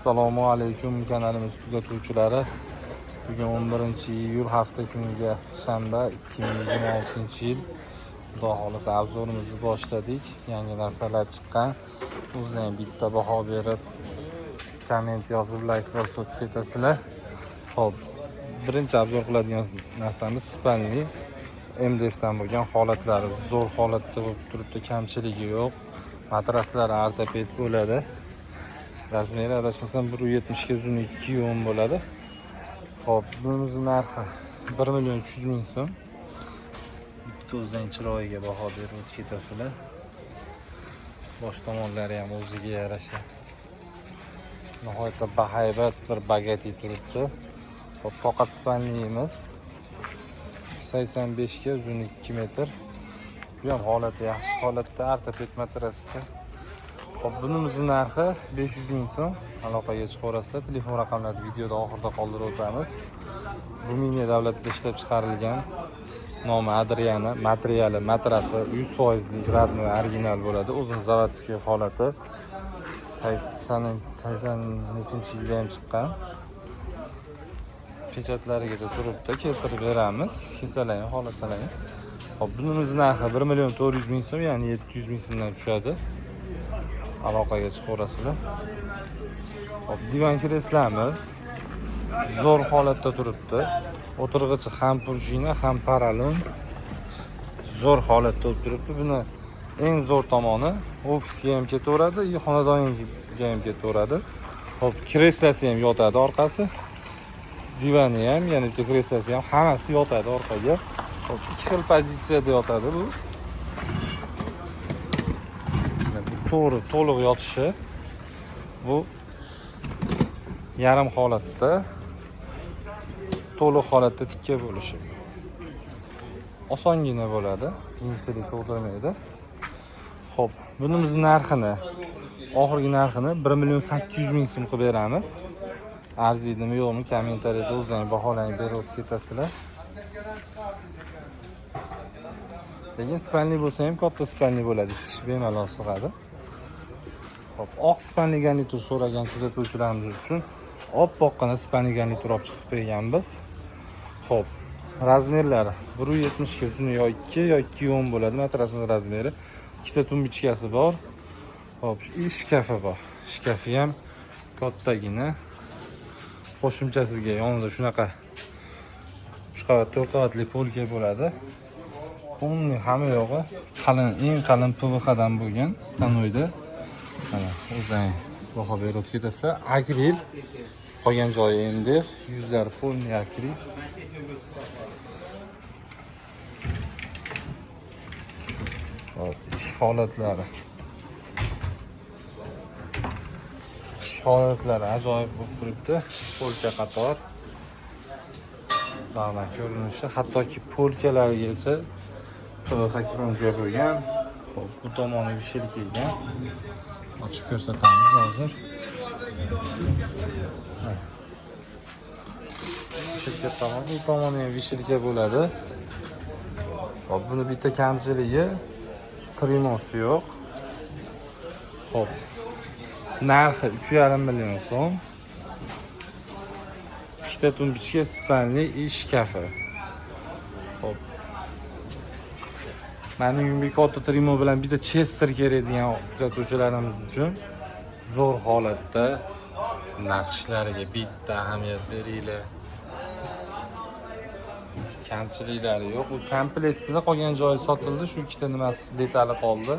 Assalomu alaykum kanalimiz kuzatuvchilari. Bugun 11-iyul hafta kuniga shanba 2026-yil. Xudo xolisa obzorimizni boshladik. Yangi narsalar chiqqan. O'zingizga bitta baho berib, komment yozib, like bosib ketasizlar. Xo'p, birinchi obzor qiladigan narsamiz Spanli MDFdan bo'lgan holatlari. Zo'r holatda bo'lib turibdi, kamchiligi yo'q. Matraslari ortoped bo'ladi. Razmeri adashmasam 1.70 ga uzun 2.10 bo'ladi. Xo'p, bunimizning narxi 1.300.000 so'm. Bitta o'zidan chiroyiga baho berib ketasizlar. Bosh tomonlari ham o'ziga yarasha nihoyatda bahaybat bir bagati turibdi. Xo'p, toqa spanliyimiz 85 ga uzun 2 metr. Bu ham holati yaxshi holatda, ortoped matrasida. Xo'p, bunimizning narxi 500.000 so'm. Aloqaga chiqaverasizlar. Telefon raqamlarini videoda oxirida qoldirib o'tamiz. Ruminiya davlatida ishlab chiqarilgan nomi Adriana, materiali matrasi 100% radnoy original bo'ladi. O'zining zavodskiy holati 80-nechinchi yilda ham chiqqan. Pechatlarigacha turibdi, keltirib beramiz. Kesalang, xohlasalang. Xo'p, bunimizning narxi 1.400.000 so'm, ya'ni 700.000 so'mdan tushadi. Aloqaga chiqaverasizlar. Hop, divan kreslamiz zo'r holatda turibdi. O'tirg'ichi ham prujina, ham paralon. Zo'r holatda turibdi. Buni eng zo'r tomoni ofisga ham ketaveradi, xonadonga ham ketaveradi. Hop, kreslasi ham yotadi orqasi. Divani ham, ya'ni bitta kreslasi ham hammasi yotadi orqaga. Hop, ikki xil pozitsiyada yotadi bu. To'g'ri, to'liq yotishi. Bu yarim holatda, to'liq holatda tikka bo'lishi. Osongina bo'ladi, qiyinchilik tug'dirmaydi. Xo'p, bunimizning narxini, oxirgi narxini 1.800.000 so'm qilib beramiz. Arziydimi yo'qmi, kommentariyada o'zingizlar baholang berib ketasizlar. Lekin spanli bo'lsa ham katta spanli bo'ladi, ish bemalol sig'adi. Hop, oq spanli garnitur so'ragan kuzatuvchilarimiz uchun oppoqqina spanli garnitur olib chiqib berganmiz. Hop, razmerlari 1.70 ga uzun yo 2 yo 2.10 bo'ladi matrasning razmeri. Ikkita tumbichkasi bor. Hop, shkafi bor. Shkafi ham kattagina. Qo'shimchasiga yonida shunaqa 3 qavat 4 qavatli polka bo'ladi. Umumiy hamma yo'g'i qalin, eng qalin PVH dan bo'lgan stanoyda. Mana o'zdan baho berib ketasizlar. Akril, qolgan joyi MDF, yuzlari polniy akril. Hop, ichki holatlari. Ichki holatlari ajoyib bo'lib turibdi. Polka qator. Mana ko'rinishi, hattoki polkalargacha PVH kronka bo'lgan. Hop, bu tomoni vishil kelgan. Ochib ko'rsatamiz hozir. Shirkat tomoni, bu tomoni ham vishilka bo'ladi. Hop, buni bitta kamchiligi trimosi yo'q. Hop, narxi 3.5 million so'm. Ikkita tumbichka spanli shkafi. Hop, mani uyimga katta trimo bilan bitta Chester kerak degan kuzatuvchilarimiz uchun zo'r holatda naqshlariga bitta ahamiyat beringlar. Kamchiliklari yo'q. Bu komplektida qolgan joyi sotildi, shu ikkita nimasi detali qoldi.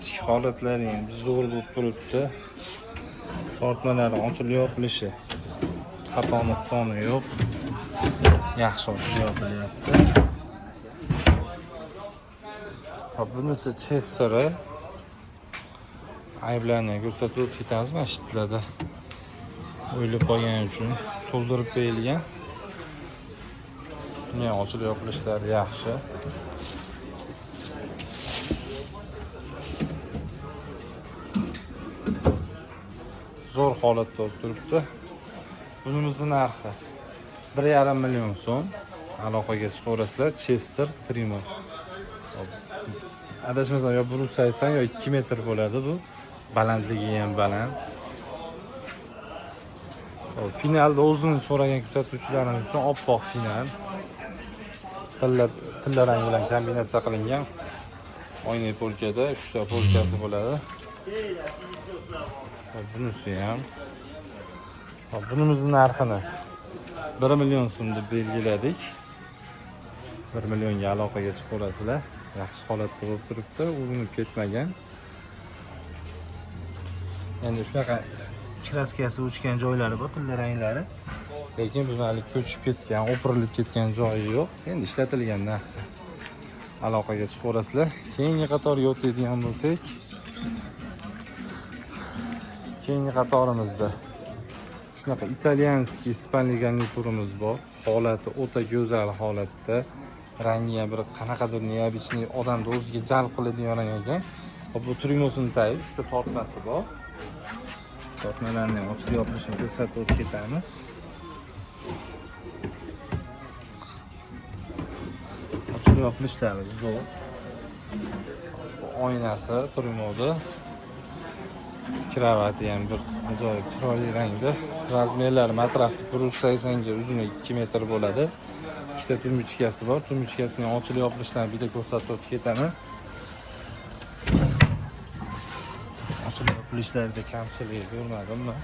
Ichki holatlari ham zo'r bo'lib turibdi. Tortmalari ochilib yopilishi, xato nuqsoni yo'q. Yaxshi ochilib yopilyapti. Hop, bunisi Chesteri. Ayblarni ko'rsatib ketamiz masjidlarda. O'ylab qolgan uchun to'ldirib berilgan. Buni ham ochilib yopilishlari yaxshi. Zo'r holatda turibdi. Bunimizning narxi 1.5 million so'm. Aloqaga chiqaverasizlar. Chester Trimo. Adashmasam yo 1.80 yo 2 metr bo'ladi bu. Balandligi ham baland. Finalda o'zini so'ragan kuzatuvchilarimiz uchun oppoq final. Tilla rang bilan kombinatsiya qilingan. Oyna polkada 3 ta polkasi bo'ladi. Bunisi ham. Bunimizning narxini 1 million so'm deb belgiladik. 1 millionga aloqaga chiqaverasizlar. Yaxshi holatda bo'lib turibdi, urinib ketmagan. Endi shunaqa kraskasi o'chgan joylari bor, tilla ranglari. Lekin bunalik ko'chib ketgan, o'pirilib ketgan joyi yo'q. Endi ishlatilgan narsa. Aloqaga chiqaverasizlar. Keyingi qatorga o'tadigan bo'lsak, keyingi qatorimizda shunaqa italyanskiy spalniy garniturimiz bor. Holati o'ta go'zal holatda. Rangi ham bir qanaqadir neobichniy odamni o'ziga jalb qiladigan rang ekan. Bu Trimos'ning tayi 3 ta tortmasi bor. Tortmalarni ham ochib yopilishini ko'rsatib o'tib ketamiz. Ochib yopilishlari zo'r. Oynasi Trimos'da. Kravati ham bir ajoyib chiroyli rangda. Razmerlari matrasi 180 ga uzuni 2 metr bo'ladi. Ikkita tumbichkasi bor. Tumbichkasining ochilib yopilishlarini bitta ko'rsatib o'tib ketaman. Ochilib yopilishlarida kamchilik ko'rmadimmi?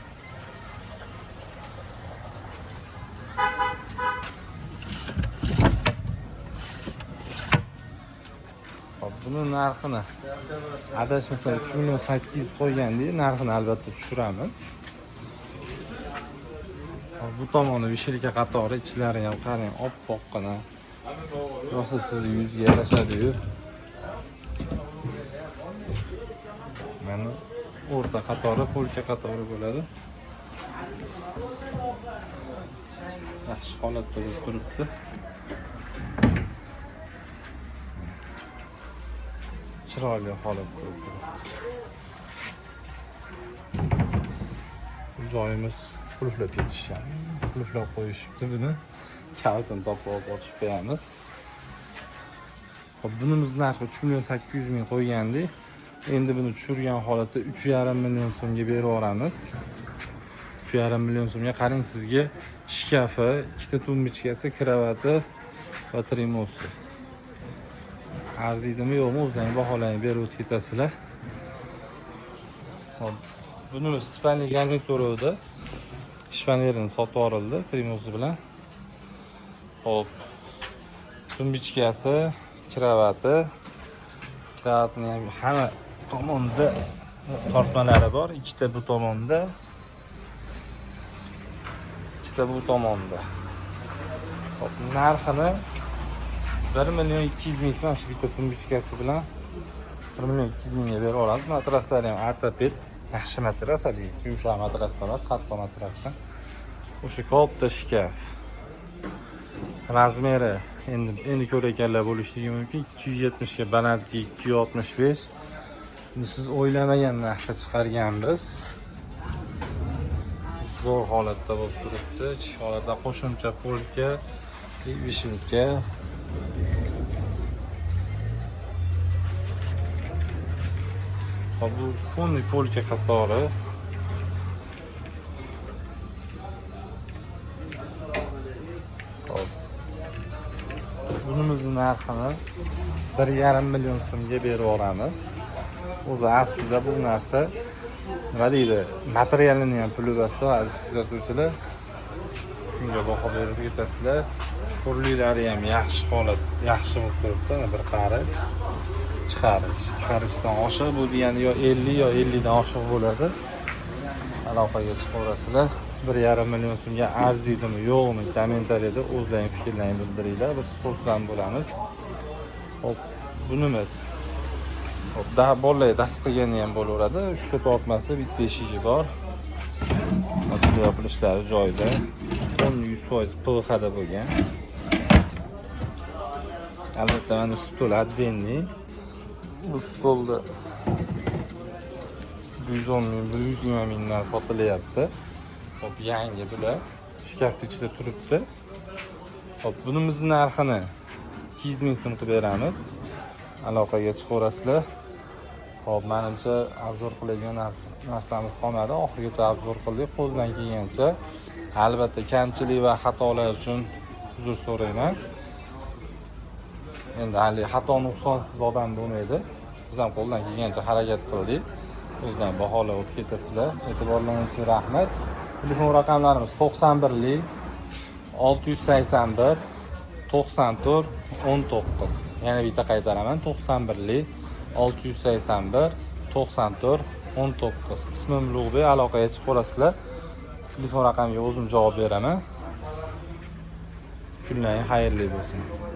Hop, buni narxini adashmasam 3 million 800 qo'ygandik. Narxini albatta tushiramiz. Bu tomoni vishelka qatori, ichlari ham qarang, oppoqqina. Rosa sizni yuzga yarashadi-yu. Mana o'rta qatori, polka qatori bo'ladi. Yaxshi holatda bo'lib turibdi. Chiroyli holatda bo'lib turibdi. Joyimiz qulflab ketishgan. Qulflab qo'yishibdi buni. Kalitini topib ochib qo'yamiz. Xo'p, bunimiz narxi 3 million 800 ming qo'ygandik. Endi buni tushirgan holatda 3,5 million so'mga berib yuboramiz. 3,5 million so'mga qarang, sizga shkafi, ikkita tumbichkasi, kravati va Trimosi. Arziydimi yo'qmi, o'zlaring baholarni berib o'tib ketasizlar. Xo'p, bunimiz spalniy garnitur edi. Shvanerini sotib yuborildi Trimosi bilan. Xo'p, tumbichkasi, kravati. Kravatining ham hamma tomonda tortmalari bor. Ikkita bu tomonda, ikkita bu tomonda. Xo'p, narxini 1 million 200 ming so'm shu bitta tumbichkasi bilan 1 million 200 mingga berib olamiz. Matraslari ham ortoped, yaxshi matras, yumshoq matrasdan emas, qattiq matrasdan. O'sha katta shkaf. Razmeri endi ko'rayotganlar bo'lishligi mumkin. 270 ga balandlik 265. Buni siz o'ylamagan narxga chiqarganmiz. Zo'r holatda bo'lib turibdi. Ichki holatda qo'shimcha polka, vishelka. Bu fonli polka qatori. Bunimizning narxini 1,5 million so'mga berib yuboramiz. O'zi aslida bu narsa nima deydi, materialini ham puli basta, aziz kuzatuvchilar. Shunga baho berib ketasizlar. Chuqurliklari ham yaxshi holat, yaxshi bo'lib turibdi. Bir qarich, chiqarichdan oshiq bu degani yo 50 yo 50 dan oshiq bo'ladi. Aloqaga chiqaverasizlar. 1,5 million so'mga arziydimi yo'qmi, kommentariyada o'zlaring fikrlaringizni bildiringlar. Biz xursand bo'lamiz. Hop, bunimiz. Hop, bolalar dast qilgani ham bo'laveradi. 3 ta tortmasi, bitta eshigi bor. Ochib yopilishlari joyida. 100% PVH da bo'lgan. Albatta mana stol отдельный. Bu stolda 110 ming, 120 mingdan sotilyapti. Hop, yangi bular shkafning ichida turibdi. Hop, bunimizning narxini 200 ming so'm qilib beramiz. Aloqaga chiqaverasizlar. Hop, menimcha obzor qiladigan narsamiz qolmadi. Oxirigacha obzor qildik. Qo'ldan kelgancha Albatta kamchilik va xatolar uchun uzr so'rayman. Endi hali xato nuqsonsiz odam bo'lmaydi. Biz ham qo'ldan kelgancha harakat qildik. O'zdan baholab o'tib ketasizlar. E'tiborlaringiz uchun rahmat. Telefon raqamlarimiz 91lik 681 94 19. Yana bitta qaytaraman. 91lik 681 94 19. Ismim Ulug'bek, aloqaga chiqib qolasizlar. Telefon raqamiga o'zim javob beraman. Kunlaring xayrli bo'lsin.